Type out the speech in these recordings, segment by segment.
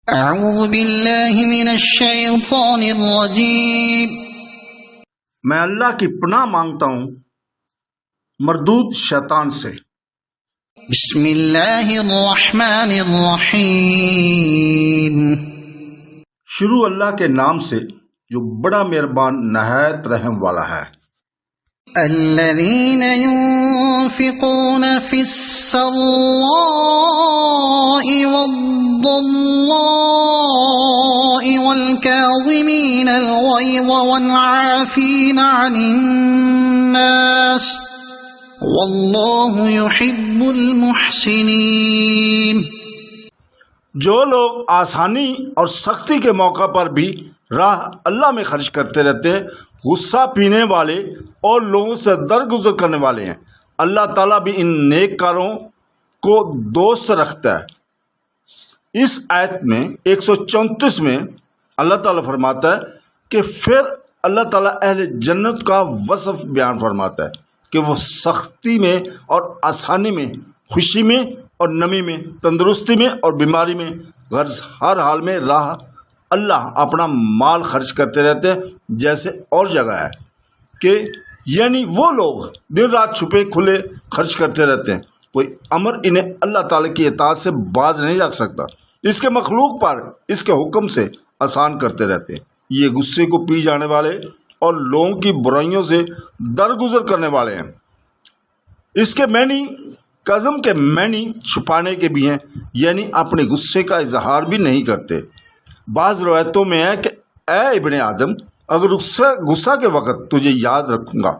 اعوذ باللہ من الشیطان الرجیم۔ میں اللہ کی پناہ مانگتا ہوں مردود شیطان سے۔ بسم اللہ الرحمن الرحیم۔ شروع اللہ کے نام سے جو بڑا مہربان نہایت رحم والا ہے۔ الذین ينفقون فی السراء والضراء والکاظمین الغیظ والعافین عن الناس واللہ یحب المحسنین۔ جو لوگ آسانی اور سختی کے موقع پر بھی راہ اللہ میں خرچ کرتے رہتے ہیں، غصہ پینے والے اور لوگوں سے درگزر کرنے والے ہیں، اللہ تعالیٰ بھی ان نیک کاروں کو دوست رکھتا ہے۔ اس آیت میں 134 میں اللہ تعالیٰ فرماتا ہے کہ پھر اللہ تعالیٰ اہل جنت کا وصف بیان فرماتا ہے کہ وہ سختی میں اور آسانی میں، خوشی میں اور نمی میں، تندرستی میں اور بیماری میں، غرض ہر حال میں راہ اللہ اپنا مال خرچ کرتے رہتے ہیں۔ جیسے اور جگہ ہے کہ یعنی وہ لوگ دن رات چھپے کھلے خرچ کرتے رہتے ہیں، کوئی امر انہیں اللہ تعالیٰ کی اطاعت سے باز نہیں رکھ سکتا، اس کے مخلوق پر اس کے حکم سے آسان کرتے رہتے ہیں۔ یہ غصے کو پی جانے والے اور لوگوں کی برائیوں سے درگزر کرنے والے ہیں۔ اس کے معنی قزم کے معنی چھپانے کے بھی ہیں، یعنی اپنے غصے کا اظہار بھی نہیں کرتے۔ بعض روایتوں میں ہے کہ اے ابن آدم، اگر غصہ کے وقت تجھے یاد رکھوں گا،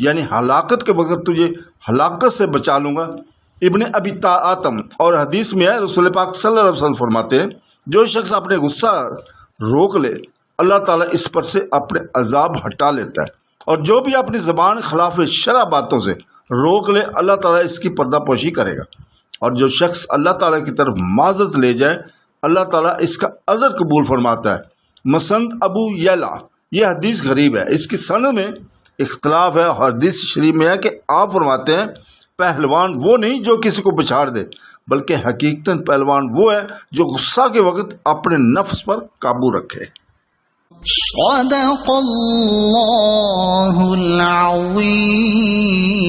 یعنی ہلاکت کے وقت تجھے ہلاکت سے بچا لوں گا۔ ابن ابی طاعتم اور حدیث میں ہے، رسول پاک صلی اللہ علیہ وسلم فرماتے ہیں جو شخص اپنے غصہ روک لے اللہ تعالیٰ اس پر سے اپنے عذاب ہٹا لیتا ہے، اور جو بھی اپنی زبان خلاف شرع باتوں سے روک لے اللہ تعالیٰ اس کی پردہ پوشی کرے گا، اور جو شخص اللہ تعالیٰ کی طرف معذرت لے جائے اللہ تعالیٰ اس کا عذر قبول فرماتا ہے۔ مسند ابو یعلا، یہ حدیث غریب ہے، اس کی سند میں اختلاف ہے۔ حدیث شریف میں ہے کہ آپ فرماتے ہیں پہلوان وہ نہیں جو کسی کو بچھاڑ دے، بلکہ حقیقتاً پہلوان وہ ہے جو غصہ کے وقت اپنے نفس پر قابو رکھے۔ صدق اللہ العظیم۔